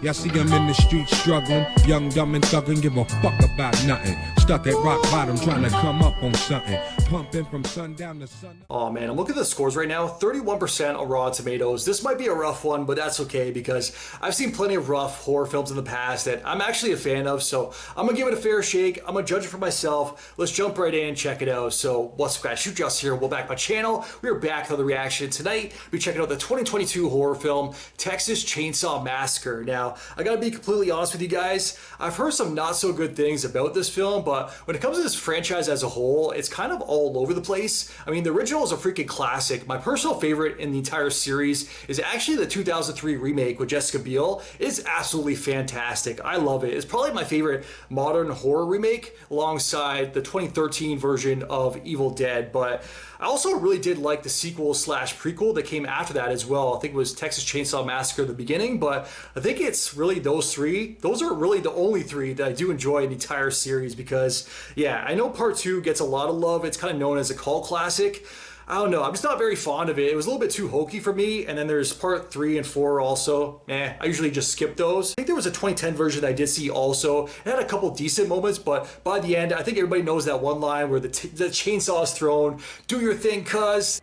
Y'all see him in the streets struggling, young, dumb, and thuggin', give a fuck about nothing. Stuck at rock bottom, trying to come up on something. Pumping from sundown to sun. Oh man, I'm looking at the scores right now. 31% on Rotten Tomatoes. This might be a rough one, but that's okay because I've seen plenty of rough horror films in the past that I'm actually a fan of. So I'm gonna give it a fair shake. I'm gonna judge it for myself. Let's jump right in and check it out. So what's up, guys? Shoot Just here. Welcome back to my channel. We are back with the reaction tonight. We're checking out the 2022 horror film Texas Chainsaw Massacre. Now, I gotta be completely honest with you guys. I've heard some not so good things about this film, but when it comes to this franchise as a whole, it's kind of all over the place. I mean, the original is a freaking classic. My personal favorite in the entire series is actually the 2003 remake with Jessica Biel. It's absolutely fantastic. I love it. It's probably my favorite modern horror remake alongside the 2013 version of Evil Dead, but I also really did like the sequel slash prequel that came after that as well. I think it was Texas Chainsaw Massacre at the beginning, but I think it's really those three. Those are really the only three that I do enjoy in the entire series because, yeah, I know part 2 gets a lot of love. It's kind of known as a cult classic. I don't know, I'm just not very fond of it. It was a little bit too hokey for me. And then there's part 3 and 4 also. I usually just skip those. I think there was a 2010 version that I did see also. It had a couple decent moments, but by the end, I think everybody knows that one line where the chainsaw is thrown. Do your thing, cuz.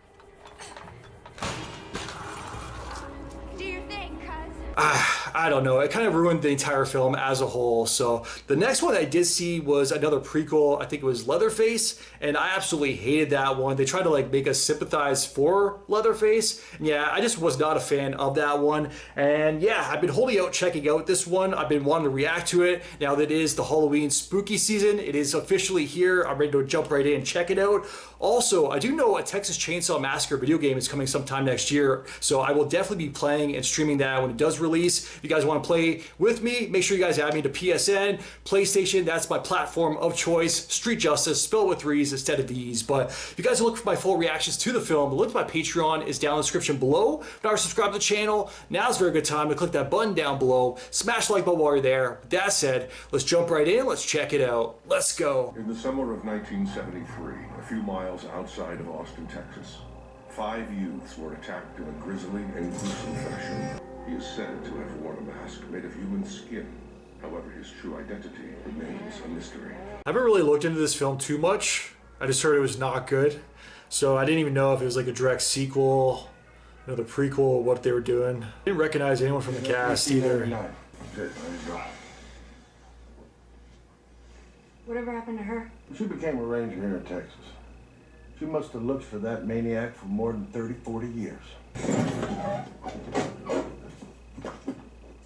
I don't know, it kind of ruined the entire film as a whole. So the next one I did see was another prequel. I think it was Leatherface, and I absolutely hated that one. They tried to like make us sympathize for Leatherface, and yeah, I just was not a fan of that one. And yeah, I've been holding out checking out this one. I've been wanting to react to it. Now that it is the Halloween spooky season, it is officially here. I'm ready to jump right in and check it out. Also, I do know a Texas Chainsaw Massacre video game is coming sometime next year, so I will definitely be playing and streaming that when it does release. If you guys want to play with me, make sure you guys add me to PSN, PlayStation. That's my platform of choice. Street Justice, spelled with 3s instead of D's. But if you guys are looking for my full reactions to the film, the link to my Patreon is down in the description below. If you're not subscribed to the channel, now's a very good time to click that button down below. Smash the like button while you're there. With that said, let's jump right in. Let's check it out. Let's go. In the summer of 1973, a few miles outside of Austin, Texas, 5 youths were attacked in a grisly and gruesome fashion. He is said to have worn a mask made of human skin. However, his true identity remains a mystery. I haven't really looked into this film too much. I just heard it was not good. So I didn't even know if it was like a direct sequel, the prequel, what they were doing. I didn't recognize anyone from the cast either. Whatever happened to her? She became a ranger here in Texas. She must have looked for that maniac for more than 30, 40 years.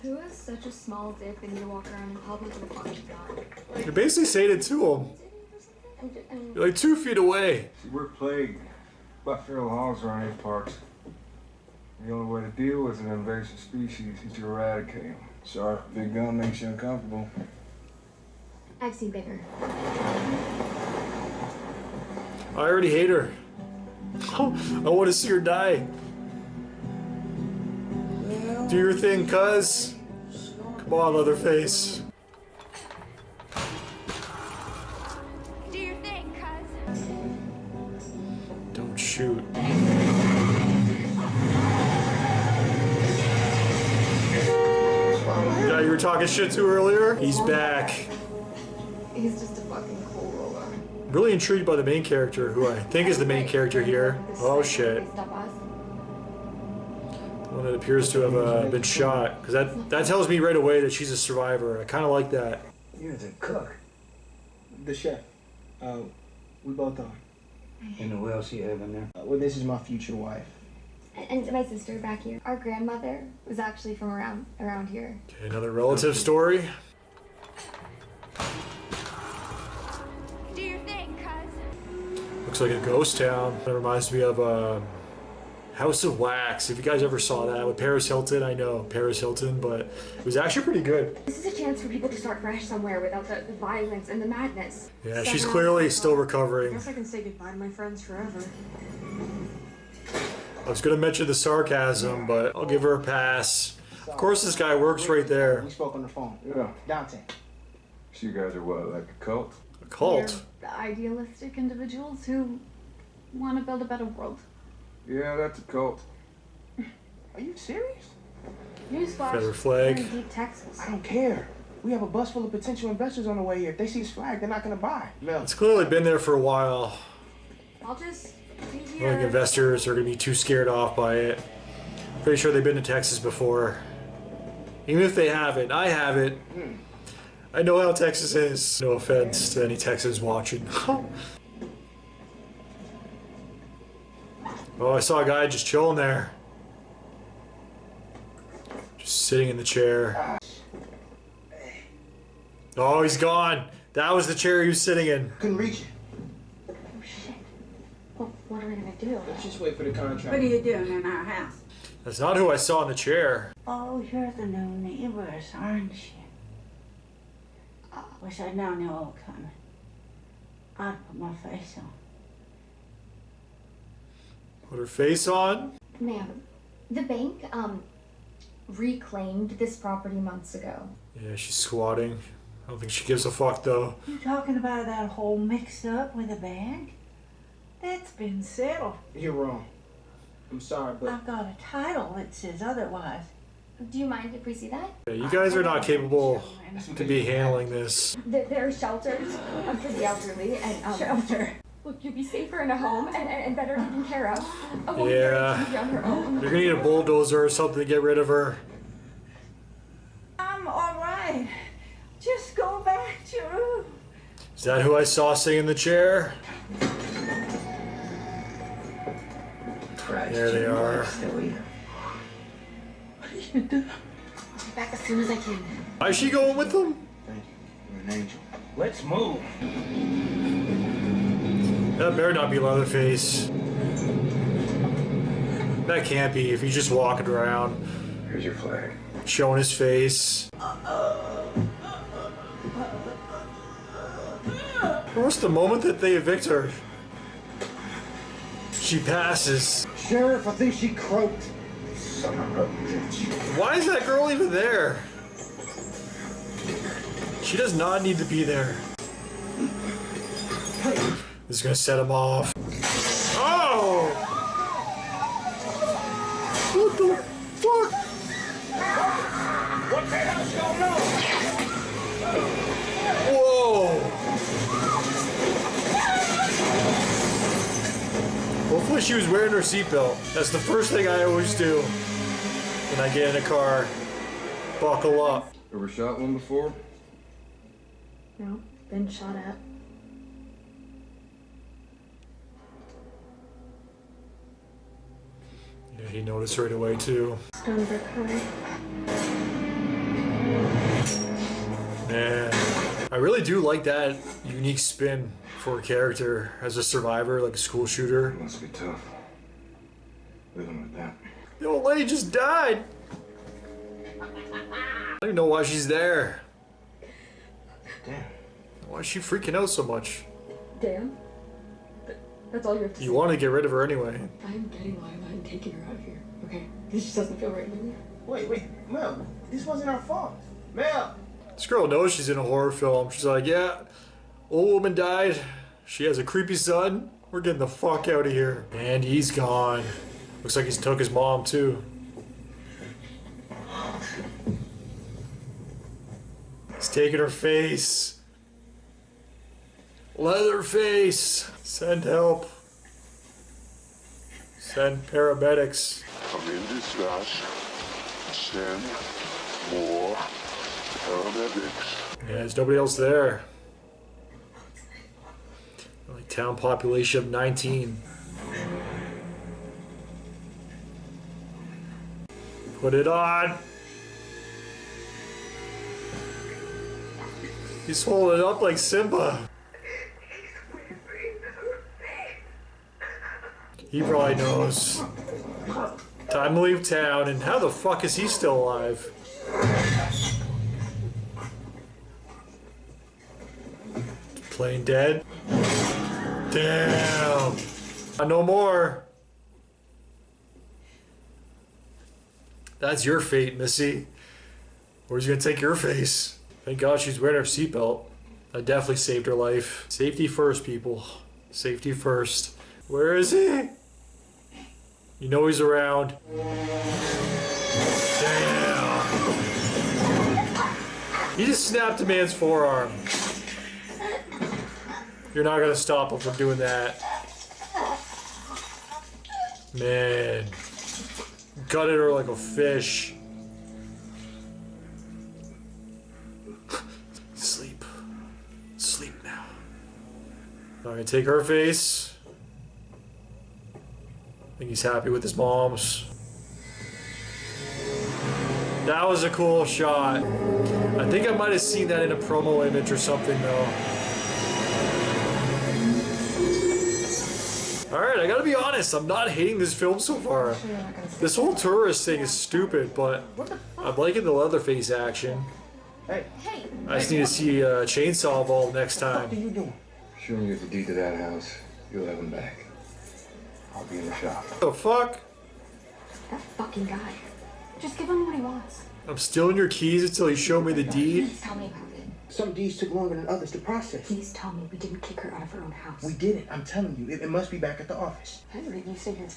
Who has such a small dick they need to walk around in public with a bunch of guns? You're basically saying it to him. You're like 2 feet away. See, we're plagued by feral hogs around these parks. The only way to deal with an invasive species is to eradicate them. Sorry, big gun makes you uncomfortable. I've seen bigger. I already hate her. I want to see her die. Do your thing, cuz. Come on, Leatherface. Do your thing, cuz. Don't shoot. Yeah, you were talking shit to earlier? He's back. He's just a fucking cool roller. Really intrigued by the main character, who I think is the main character here. Oh shit. One that appears to have been shot, because that tells me right away that she's a survivor. I kind of like that. You're the cook. The chef. We both are. And who else you have in there? Well, this is my future wife. And my sister back here. Our grandmother was actually from around here. Okay, another relative story. Do your thing, cuz. Looks like a ghost town. That reminds me of House of Wax. If you guys ever saw that with Paris Hilton, I know Paris Hilton, but it was actually pretty good. This is a chance for people to start fresh somewhere without the violence and the madness. Yeah, she's clearly still recovering. I guess I can say goodbye to my friends forever. I was gonna mention the sarcasm, but I'll give her a pass. Of course this guy works right there. We spoke on the phone. Yeah. Dante. So you guys are what, like a cult? A cult? They're the idealistic individuals who want to build a better world. Yeah, that's a cult. Are you serious? Newsflash. Feather We're flag. in deep Texas. I don't care. We have a bus full of potential investors on the way here. If they see this flag, they're not gonna buy. Mel, It's clearly been there for a while. I'll just be I don't here. think investors are going to be too scared off by it. Pretty sure they've been to Texas before. Even if they haven't, I haven't. I know how Texas is. No offense to any Texans watching. Oh, I saw a guy just chilling there. Just sitting in the chair. Oh, he's gone. That was the chair he was sitting in. couldn't reach it. Oh shit. Well, what are we gonna do? Let's just wait for the contract. What are you doing in our house? That's not who I saw in the chair. Oh, you're the new neighbors, aren't you? Wish I'd known you all coming. I'd put my face on. Put her face on. Ma'am, the bank, reclaimed this property months ago. Yeah, she's squatting. I don't think she gives a fuck though. You talking about that whole mix-up with the bank? That's been settled. You're wrong. I'm sorry, but I've got a title that says otherwise. Do you mind if we see that? Yeah, you guys are not capable to be handling this. There are shelters for the elderly and, Shelter. look, you'd be safer in a home and better taken care of. A woman Yeah. very on her own. You're gonna need a bulldozer or something to get rid of her. I'm all right. Just go back to your room. Is that who I saw sitting in the chair? There they are. What do you do? I'll be back as soon as I can. Why is she going with them? thank you. You're an angel. Let's move. That better not be Leatherface. That can't be if he's just walking around, Here's your flag. showing his face. What's the moment that they evict her? She passes. Sheriff, I think she croaked. Son of a bitch. Why is that girl even there? She does not need to be there. This is gonna set him off. Oh! What the fuck? What the hell's going on? Whoa! Hopefully she was wearing her seatbelt. That's the first thing I always do when I get in a car. Buckle up. Ever shot one before? No, been shot at. Yeah, he noticed right away too. Stone brick high. Man, I really do like that unique spin for a character as a survivor, like a school shooter. It must be tough. Living with that. The old lady just died. I don't even know why she's there. Damn. Why is she freaking out so much? Damn. That's all you have to You say. want to get rid of her anyway. I'm getting why I'm taking her out of here. Okay? This just doesn't feel right to me. Wait, Mel, this wasn't our fault. Mel! This girl knows she's in a horror film. She's like, yeah, old woman died. She has a creepy son. We're getting the fuck out of here. And he's gone. Looks like he's took his mom too. He's taking her face. Leatherface! Send help. Send paramedics. I'm in dispatch. Send more paramedics. Yeah, there's nobody else there. Like town population of 19. Put it on! He's holding it up like Simba. He probably knows. Time to leave town, and how the fuck is he still alive? Plain dead? Damn! No more! That's your fate, Missy. Where's he gonna take your face? Thank God she's wearing her seatbelt. That definitely saved her life. Safety first, people. Safety first. Where is he? You know he's around. Damn. He just snapped a man's forearm. You're not gonna stop him from doing that. Man. Gutted her like a fish. Sleep. Sleep now. I'm gonna take her face. I think he's happy with his mom's. That was a cool shot. I think I might have seen that in a promo image or something though. Alright, I gotta be honest, I'm not hating this film so far. This whole tourist thing is stupid, but I'm liking the Leatherface action. Hey. I just need to see Chainsaw evolve next time. What are you doing? Show me the deed to that house. You'll have him back. I'll be in the shop. What the fuck? That fucking guy. Just give him what he wants. I'm stealing your keys until you show me the deed? Please tell me about it. Some deeds took longer than others to process. Please tell me we didn't kick her out of her own house. We didn't. I'm telling you. It must be back at the office. Henry, you sit here.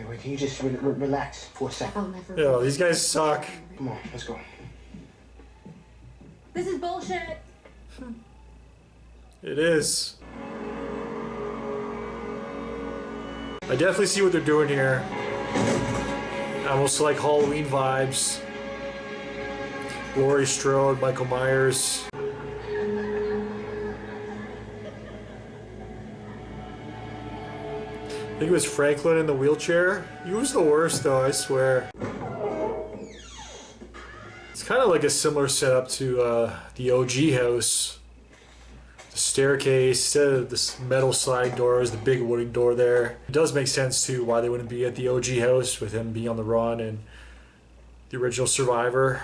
Wait, can you just relax for a second? I'll never. Yo, these guys suck. Come on, let's go. This is bullshit. It is. I definitely see what they're doing here. Almost like Halloween vibes. Laurie Strode, Michael Myers. I think it was Franklin in the wheelchair. He was the worst though, I swear. It's kind of like a similar setup to the OG house. The staircase, instead of this metal sliding doors, the big wooden door there. It does make sense too why they wouldn't be at the OG house with him being on the run and the original survivor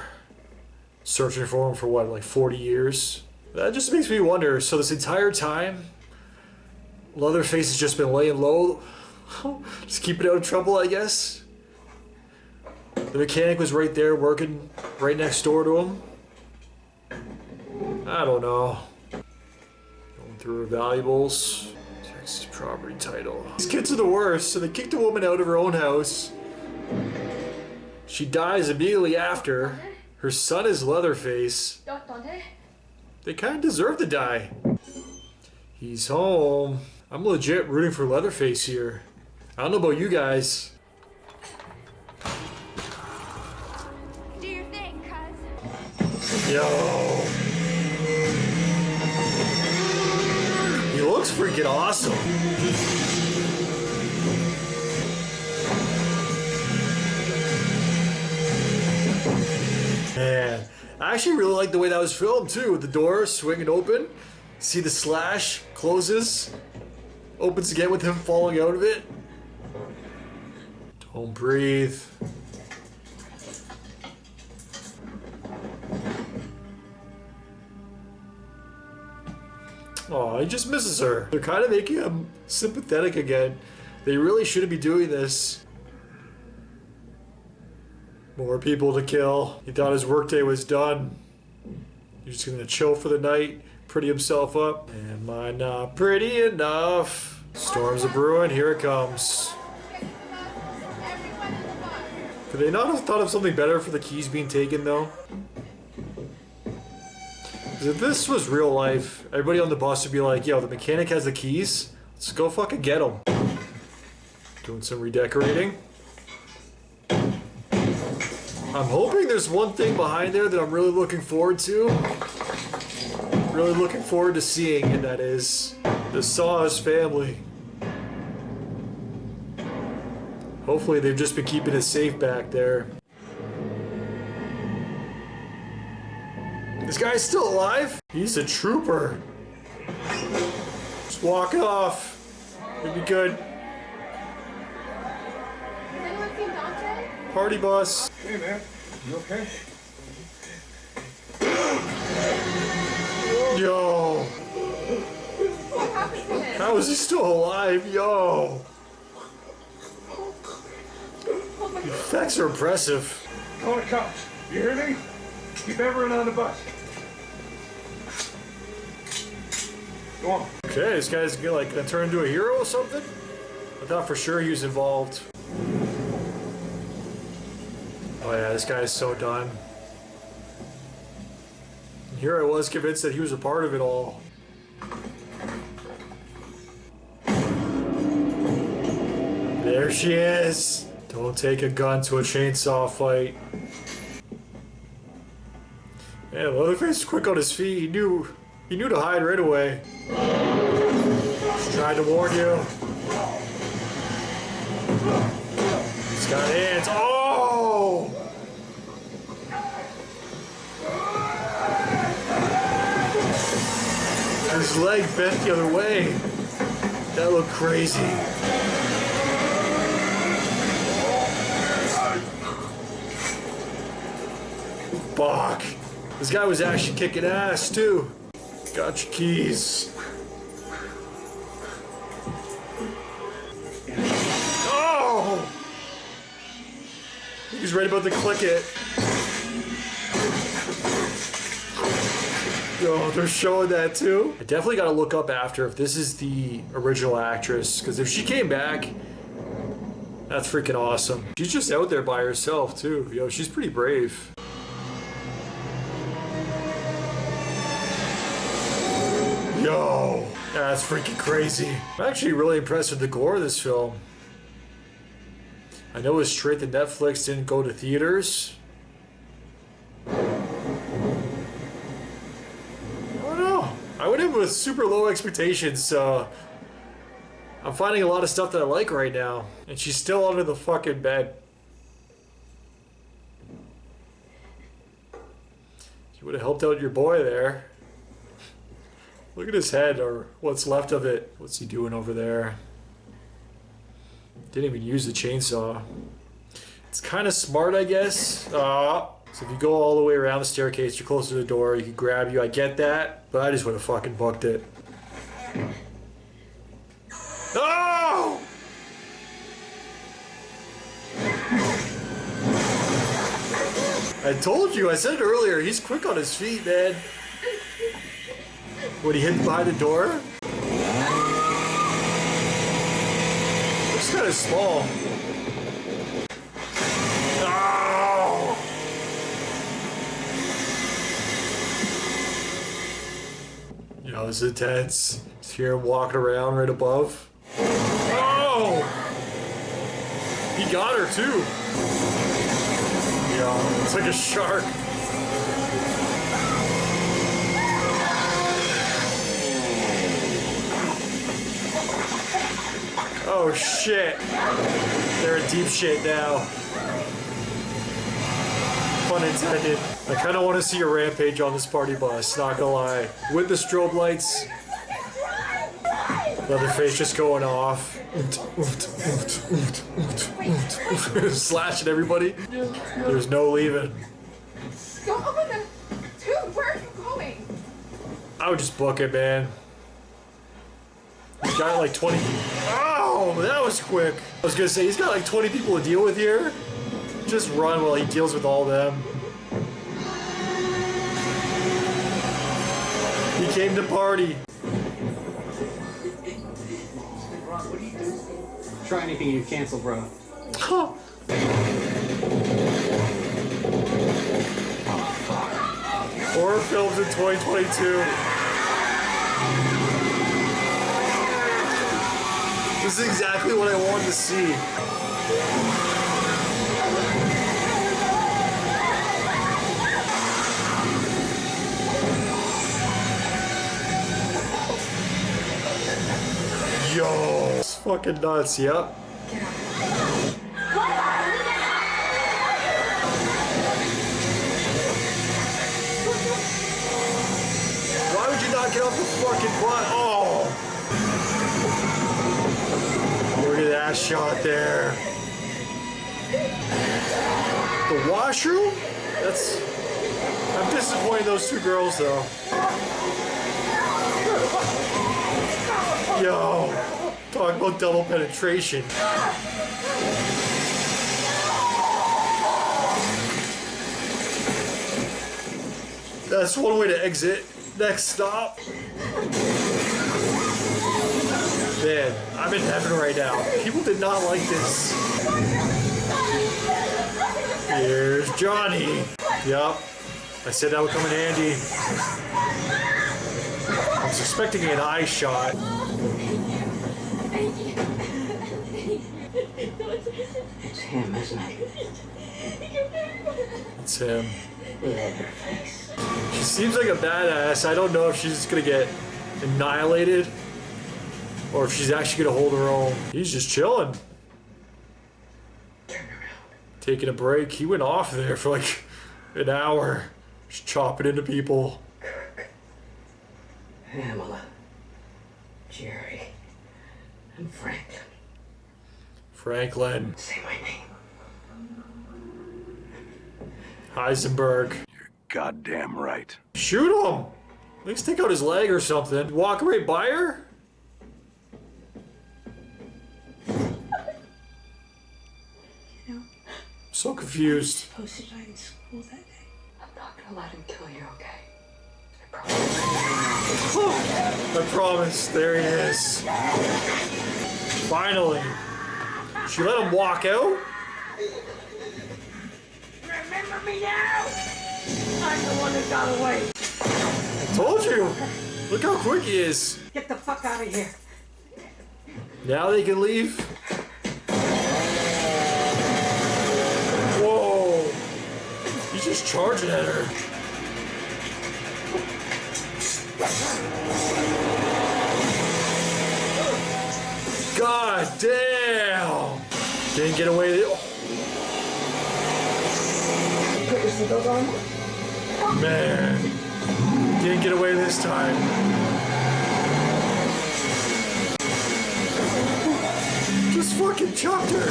searching for him for what, like 40 years? That just makes me wonder, so this entire time Leatherface has just been laying low, just keeping out of trouble, I guess. The mechanic was right there working right next door to him. I don't know. Through her valuables. Texas property title. These kids are the worst, so they kicked a woman out of her own house. She dies immediately after. Her son is Leatherface. They kind of deserve to die. He's home. I'm legit rooting for Leatherface here. I don't know about you guys. Do your thing, cuz. Yo. He looks freaking awesome. Man, I actually really like the way that was filmed too, with the door swinging open. See the slash closes, opens again with him falling out of it. Don't breathe. Oh, he just misses her. They're kind of making him sympathetic again. They really shouldn't be doing this. More people to kill. He thought his workday was done. He's just gonna chill for the night, pretty himself up. Am I not pretty enough? Storms are brewing, here it comes. Could they not have thought of something better for the keys being taken though? Because if this was real life, everybody on the bus would be like, yo, the mechanic has the keys. Let's go fucking get him. Doing some redecorating. I'm hoping there's one thing behind there that I'm really looking forward to. Really looking forward to seeing, and that is the Saw's family. Hopefully they've just been keeping it safe back there. This guy's still alive? He's a trooper. Just walking off. It'll be good. Has anyone seen Dante? Party bus. Hey, man. You okay? Yo. What happened to him? How is he still alive? Yo. The effects are impressive. Call the cops. You hear me? Keep everyone on the bus. Go on. Okay, this guy's gonna turn into a hero or something? I thought for sure he was involved. Oh yeah, this guy is so done. Here I was convinced that he was a part of it all. There she is. Don't take a gun to a chainsaw fight. Man, Leatherface is quick on his feet. He knew to hide right away. Just tried to warn you. He's got hands. Oh! His leg bent the other way. That looked crazy. Fuck. This guy was actually kicking ass too. Got your keys. Oh! He's right about to click it. Yo, they're showing that too. I definitely gotta look up after if this is the original actress, because if she came back, that's freaking awesome. She's just out there by herself too. Yo, she's pretty brave. Yo, that's freaking crazy. I'm actually really impressed with the gore of this film. I know it was straight to Netflix, didn't go to theaters. I don't know. I went in with super low expectations, so I'm finding a lot of stuff that I like right now. And she's still under the fucking bed. You would have helped out your boy there. Look at his head, or what's left of it. What's he doing over there? Didn't even use the chainsaw. It's kind of smart, I guess. So if you go all the way around the staircase, you're closer to the door, he can grab you. I get that, but I just would have fucking booked it. Oh! I told you, I said it earlier, he's quick on his feet, man. When he hid behind the door? Looks kind of small. Oh! You know, this is intense. Just hear him walking around right above. Oh! He got her too. Yeah, it's like a shark. Oh shit. They're in deep shit now. Pun intended. I kind of want to see a rampage on this party bus, not gonna lie. With the strobe lights. Leatherface just going off. Slashing everybody. There's no leaving. Don't open them! Dude, where are you going? I would just book it, man. He's got like 20. Oh, that was quick. I was gonna say, he's got like 20 people to deal with here. Just run while he deals with all of them. He came to party. What do you do? Try anything you cancel, bro. Horror films in 2022. This is exactly what I wanted to see. Yo, it's fucking nuts, yep. Why would you not get off the fucking butt? Oh! Look at that shot there. The washroom? That's... I'm disappointed in those two girls, though. Yo, talk about double penetration. That's one way to exit. Next stop. Man, I'm in heaven right now. People did not like this. Here's Johnny. Yup. I said that would come in handy. I was expecting an eye shot. It's him, isn't it? It's him. Leatherface. She seems like a badass. I don't know if she's just gonna get annihilated or if she's actually gonna hold her own. He's just chilling. Turn around. Taking a break. He went off there for like an hour. Just chopping into people. Kirk. Pamela. Jerry. And Franklin. Franklin. Say my name. Heisenberg. You're goddamn right. Shoot him! At least take out his leg or something. Walk right by her? You know, So confused. supposed to die in school that day. I'm not gonna let him kill you, okay? I promise. I promise. There he is. Finally. She let him walk out? Remember me now! I'm the one who got away. I told you. Look how quick he is. Get the fuck out of here. Now they can leave. Whoa. He's just charging at her. God damn. Didn't get away. Put your seatbelt on. Man. Didn't get away this time. Just fucking chucked her.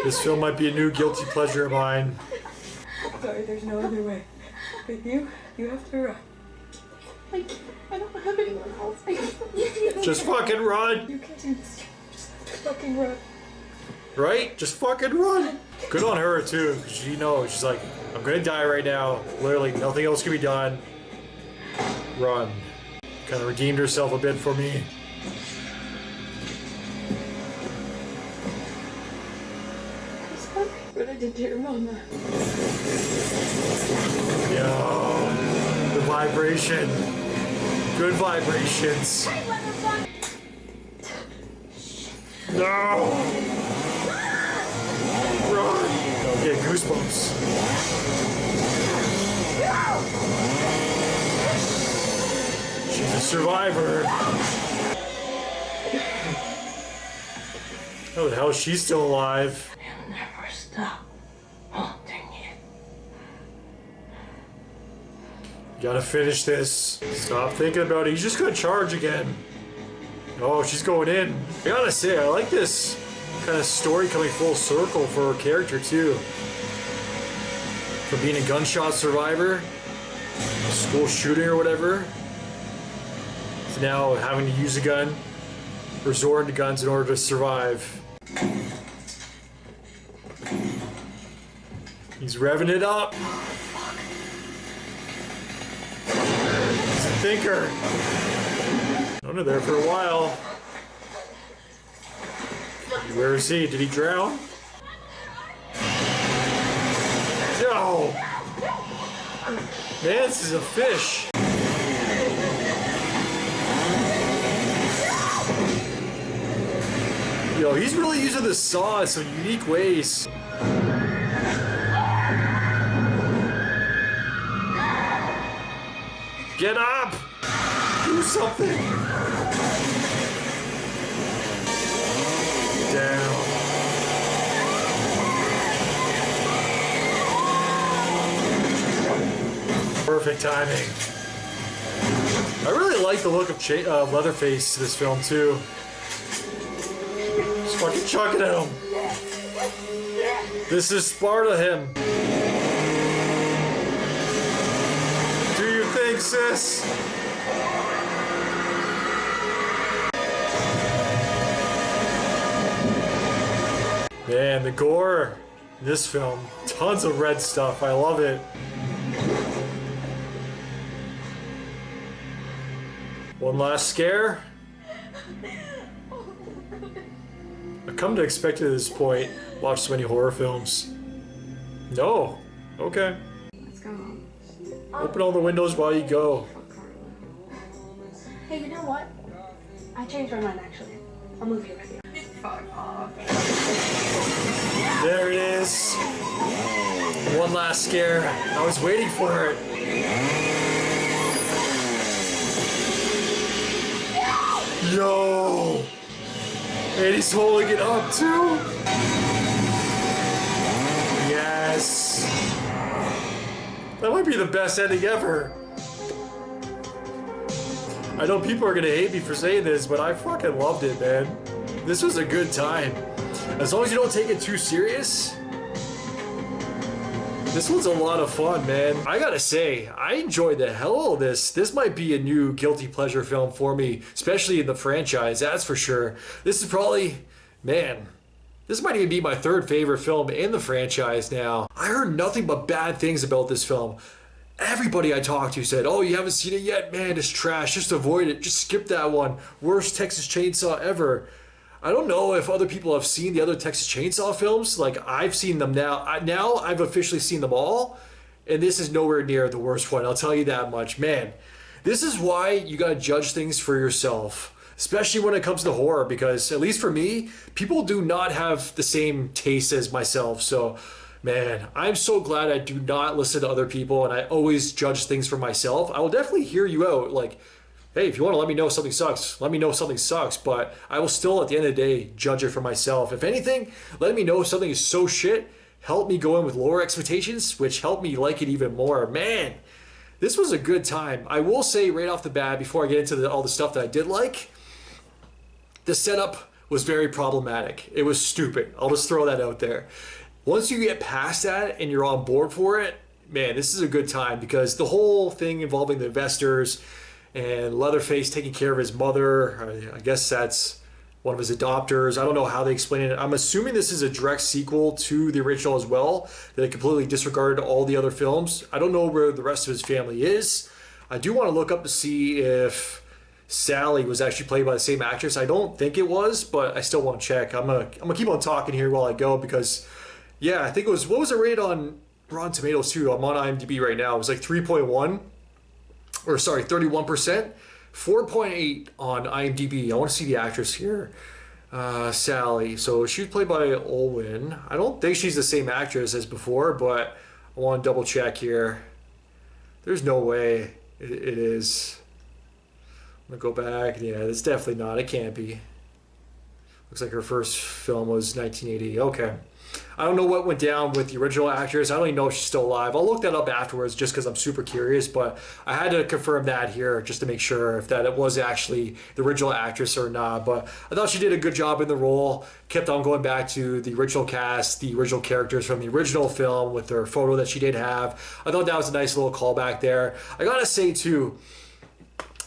This film might be a new guilty pleasure of mine. Sorry, there's no other way. But you have to run. I don't have anyone else. Just fucking run. You can't do this. Just fucking run. Right? Just fucking run. Good on her too. She knows. She's like, I'm gonna die right now. Literally, nothing else can be done. Run. Kind of redeemed herself a bit for me. What I did to your mama. Yo, the vibration. Good vibrations. No! Run! I'll get goosebumps. She's a survivor. How the hell is she still alive? You'll never stop haunting you. You gotta finish this. Stop thinking about it. He's just gonna charge again. Oh, she's going in. I gotta say, I like this kind of story coming full circle for her character too. From being a gunshot survivor, school shooting or whatever, to now having to use a gun, resorting to guns in order to survive. He's revving it up. He's a thinker. Under there for a while. Where is he? Did he drown? No! Man, this is a fish. Yo, he's really using the saw in some unique ways. Get up! Do something! Down. Perfect timing. I really like the look of Leatherface to this film too. Just fucking chucking at him. This is Sparta him. Do your thing, sis. Man, the gore in this film, tons of red stuff. I love it. One last scare. come to expect it at this point. Watch so many horror films. No. Okay. Let's go home. Open all the windows while you go. Hey, you know what? I changed my mind, actually. I'll move you right here. Fuck off. There it is. One last scare. I was waiting for it. Yo! And he's holding it up too. Yes. That might be the best ending ever. I know people are gonna hate me for saying this, but I fucking loved it, man. This was a good time. As long as you don't take it too serious. This one's a lot of fun, man. I gotta say, I enjoyed the hell out of this. This might be a new guilty pleasure film for me, especially in the franchise, that's for sure. This is probably, man, this might even be my third favorite film in the franchise now. I heard nothing but bad things about this film. Everybody I talked to said, oh, you haven't seen it yet? Man, it's trash. Just avoid it. Just skip that one. Worst Texas Chainsaw ever. I don't know if other people have seen the other Texas Chainsaw films. Like, I've seen them now. Now I've officially seen them all, and this is nowhere near the worst one. I'll tell you that much. Man, this is why you gotta judge things for yourself, especially when it comes to horror, because at least for me, people do not have the same taste as myself. So, man, I'm so glad I do not listen to other people, and I always judge things for myself. I will definitely hear you out, like, hey, if you want to let me know something sucks, let me know something sucks, but I will still, at the end of the day, judge it for myself. If anything, letting me know something is so shit helped me go in with lower expectations, which helped me like it even more. Man, this was a good time. I will say right off the bat, before I get into all the stuff that I did like, the setup was very problematic. It was stupid. I'll just throw that out there. Once you get past that and you're on board for it, man, this is a good time, because the whole thing involving the investors and Leatherface taking care of his mother, I guess that's one of his adopters. I don't know how they explain it. I'm assuming this is a direct sequel to the original as well, that it completely disregarded all the other films. I don't know where the rest of his family is. I do want to look up to see if Sally was actually played by the same actress. I don't think it was, but I still want to check. I'm gonna keep on talking here while I go, because yeah, I think it was, what was it rated on Rotten Tomatoes too? I'm on IMDb right now. It was like 3.1. Or sorry, 31%, 4.8 on IMDb. I want to see the actress here. Sally. So she was played by Olwen. I don't think she's the same actress as before, but I want to double check here. There's no way it is. I'm going to go back. Yeah, it's definitely not. It can't be. Looks like her first film was 1980. Okay. I don't know what went down with the original actress. I don't even know if she's still alive. I'll look that up afterwards just because I'm super curious, but I had to confirm that here just to make sure if that it was actually the original actress or not. But I thought she did a good job in the role. Kept on going back to the original cast, the original characters from the original film with their photo that she did have. I thought that was a nice little callback there. I gotta say too,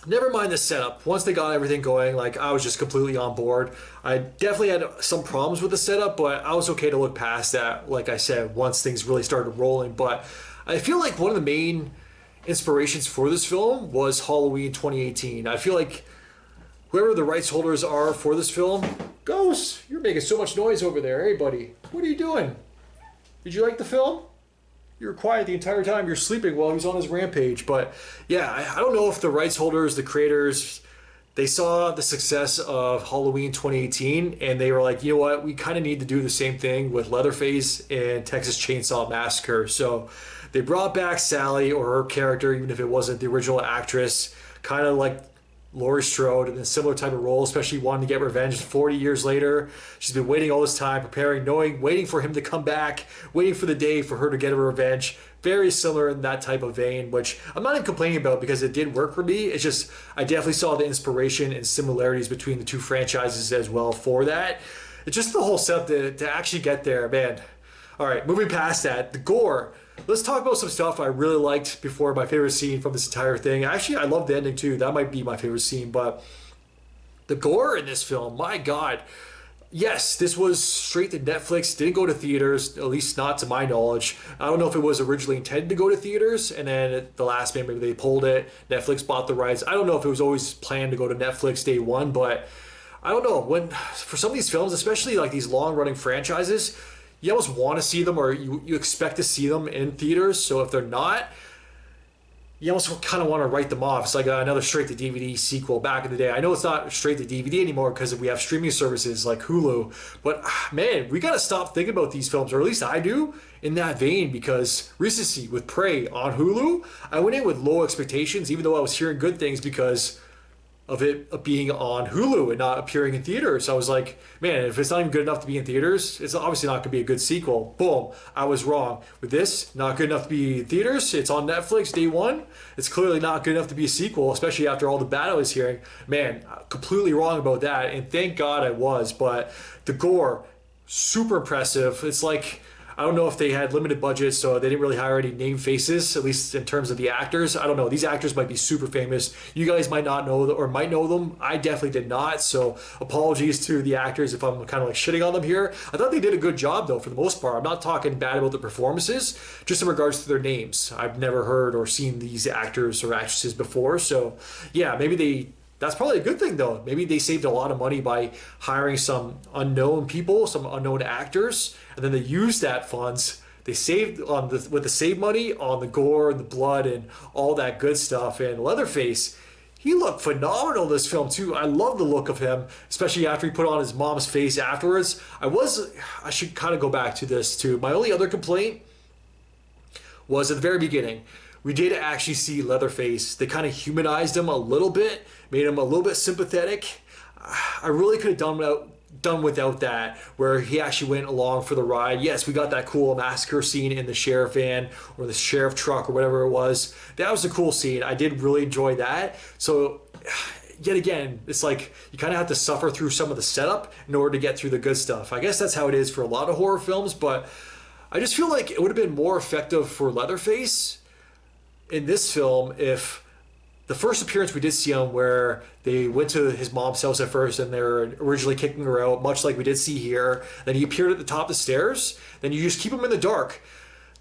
never mind the setup. Once they got everything going, like, I was just completely on board. I definitely had some problems with the setup, but I was okay to look past that, like I said, once things really started rolling. But I feel like one of the main inspirations for this film was Halloween 2018. I feel like whoever the rights holders are for this film, Ghost, you're making so much noise over there. Hey, buddy, what are you doing? Did you like the film? You were quiet the entire time. You're sleeping while he was on his rampage. But yeah, I don't know if the rights holders, the creators, they saw the success of Halloween 2018 and they were like, you know what, we kind of need to do the same thing with Leatherface and Texas Chainsaw Massacre. So they brought back Sally, or her character, even if it wasn't the original actress, kind of like Laurie Strode in a similar type of role, especially wanting to get revenge 40 years later. She's been waiting all this time, preparing, waiting for him to come back, waiting for the day for her to get her revenge. Very similar in that type of vein, which I'm not even complaining about because it did work for me. It's just, I definitely saw the inspiration and similarities between the two franchises as well for that. It's just the whole setup to actually get there, man. All right, moving past that, the gore. Let's talk about some stuff I really liked before my favorite scene from this entire thing. Actually, I love the ending too. That might be my favorite scene, but the gore in this film, my God. Yes, this was straight to Netflix. Didn't go to theaters, at least not to my knowledge. I don't know if it was originally intended to go to theaters, and then at the last minute, maybe they pulled it. Netflix bought the rights. I don't know if it was always planned to go to Netflix day one, but I don't know, when for some of these films, especially like these long-running franchises, you almost want to see them, or you expect to see them in theaters. So if they're not, you almost kind of want to write them off. It's like another straight-to-DVD sequel back in the day. I know it's not straight-to-DVD anymore because we have streaming services like Hulu, but man, we got to stop thinking about these films, or at least I do, in that vein, because recently with Prey on Hulu, I went in with low expectations, even though I was hearing good things because of it being on Hulu and not appearing in theaters. So I was like, man, if it's not even good enough to be in theaters, it's obviously not going to be a good sequel. Boom, I was wrong. With this, not good enough to be in theaters. It's on Netflix day one. It's clearly not good enough to be a sequel, especially after all the bad I was hearing. Man, completely wrong about that, and thank God I was. But the gore, super impressive. It's like, I don't know if they had limited budgets, so they didn't really hire any name faces, at least in terms of the actors. I don't know. These actors might be super famous. You guys might not know or might know them. I definitely did not. So apologies to the actors if I'm kind of like shitting on them here. I thought they did a good job though, for the most part. I'm not talking bad about the performances, just in regards to their names. I've never heard or seen these actors or actresses before. So yeah, that's probably a good thing though. Maybe they saved a lot of money by hiring some unknown people, some unknown actors, and then they used that funds. They saved with the save money on the gore and the blood and all that good stuff. And Leatherface, he looked phenomenal in this film too. I love the look of him, especially after he put on his mom's face afterwards. I should kind of go back to this too. My only other complaint was at the very beginning. We did actually see Leatherface. They kind of humanized him a little bit, made him a little bit sympathetic. I really could have done without that, where he actually went along for the ride. Yes, we got that cool massacre scene in the sheriff van or the sheriff truck or whatever it was. That was a cool scene. I did really enjoy that. So yet again, it's like you kind of have to suffer through some of the setup in order to get through the good stuff. I guess that's how it is for a lot of horror films, but I just feel like it would have been more effective for Leatherface in this film if the first appearance we did see him, where they went to his mom's house at first and they're originally kicking her out, much like we did see here. Then he appeared at the top of the stairs. Then you just keep him in the dark.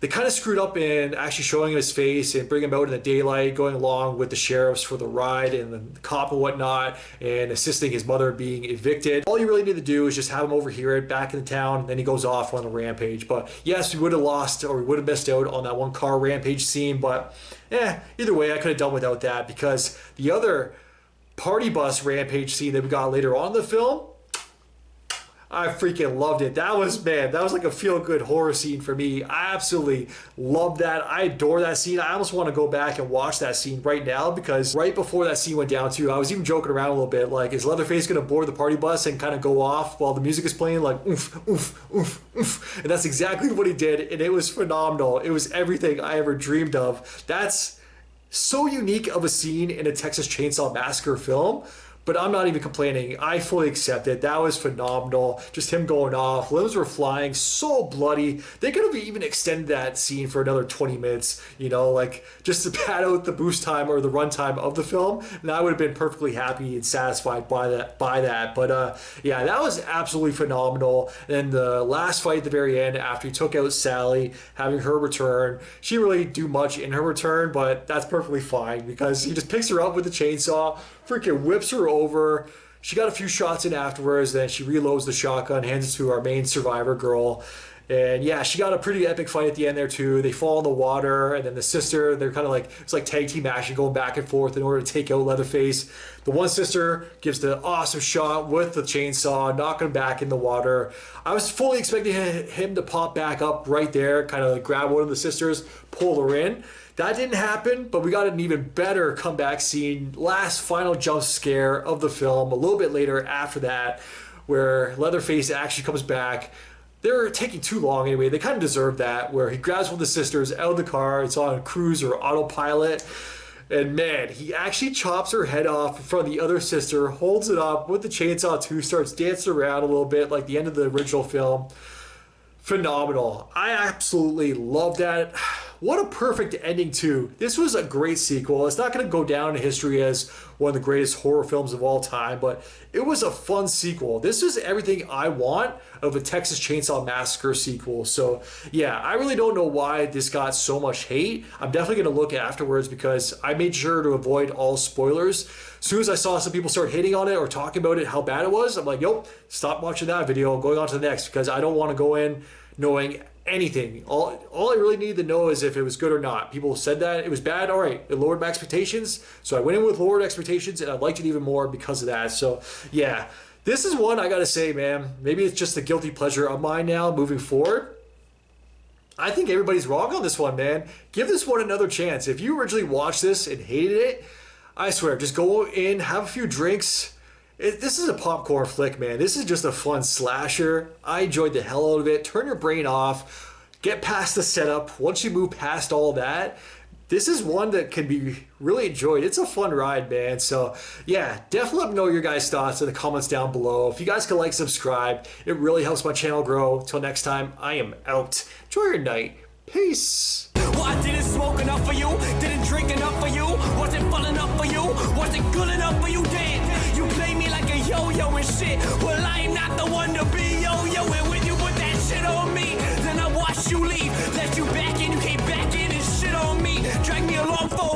They kind of screwed up in actually showing him his face and bringing him out in the daylight, going along with the sheriffs for the ride and the cop and whatnot, and assisting his mother being evicted. All you really need to do is just have him over here back in the town, then he goes off on a rampage. But yes, we would have lost, or we would have missed out on that one car rampage scene, but either way, I could have done without that, because the other party bus rampage scene that we got later on in the film, I freaking loved it. That was like a feel-good horror scene for me. I absolutely loved that. I adore that scene. I almost want to go back and watch that scene right now, because right before that scene went down too, I was even joking around a little bit, like, is Leatherface going to board the party bus and kind of go off while the music is playing, like, oof, oof, oof, oof. And that's exactly what he did, and it was phenomenal. It was everything I ever dreamed of. That's so unique of a scene in a Texas Chainsaw Massacre film. But I'm not even complaining. I fully accept it. That was phenomenal. Just him going off. Limbs were flying. So bloody. They could have even extended that scene for another 20 minutes, like just to pad out the boost time or the run time of the film. And I would have been perfectly happy and satisfied by that. But yeah, that was absolutely phenomenal. And the last fight at the very end, after he took out Sally, having her return, she really didn't do much in her return, but that's perfectly fine, because he just picks her up with the chainsaw, freaking whips her over. She got a few shots in afterwards, then she reloads the shotgun, hands it to our main survivor girl. And yeah, she got a pretty epic fight at the end there too. They fall in the water, and then the sister, they're kind of like, it's like tag team action, going back and forth in order to take out Leatherface. The one sister gives the awesome shot with the chainsaw, knocking him back in the water. I was fully expecting him to pop back up right there, kind of like grab one of the sisters, pull her in. That didn't happen, but we got an even better comeback scene, last final jump scare of the film, a little bit later after that, where Leatherface actually comes back. They're taking too long anyway. They kind of deserve that, where he grabs one of the sisters out of the car. It's on cruise or autopilot. And man, he actually chops her head off in front of the other sister, holds it up with the chainsaw too, starts dancing around a little bit like the end of the original film. Phenomenal. I absolutely love that. what a perfect ending too. This was a great sequel. It's not going to go down in history as one of the greatest horror films of all time, but it was a fun sequel. This is everything I want of a Texas Chainsaw Massacre sequel. So yeah, I really don't know why this got so much hate. I'm definitely going to look afterwards because I made sure to avoid all spoilers. As soon as I saw some people start hating on it or talking about it, how bad it was, I'm like, nope, stop watching that video, going on to the next, because I don't want to go in knowing anything. All I really need to know is if it was good or not. People said that it was bad. All right, it lowered my expectations. So I went in with lowered expectations and I liked it even more because of that. So yeah, this is one I gotta say, man, maybe it's just a guilty pleasure of mine now moving forward. I think everybody's wrong on this one, man. Give this one another chance. If you originally watched this and hated it, I swear, just go in, have a few drinks. This is a popcorn flick, man. This is just a fun slasher. I enjoyed the hell out of it. Turn your brain off. Get past the setup. Once you move past all that, this is one that can be really enjoyed. It's a fun ride, man. So yeah, definitely let me know your guys' thoughts in the comments down below. If you guys can like, subscribe, it really helps my channel grow. Till next time, I am out. Enjoy your night. Peace. Well, I didn't smoke enough for you, didn't drink enough for you, wasn't fun enough for you, wasn't good enough for you, damn. You play me like a yo-yo and shit. Well, I'm not the one to be yo-yo, and when you put that shit on me, then I watch you leave, let you back in, you came back in and shit on me, drag me along for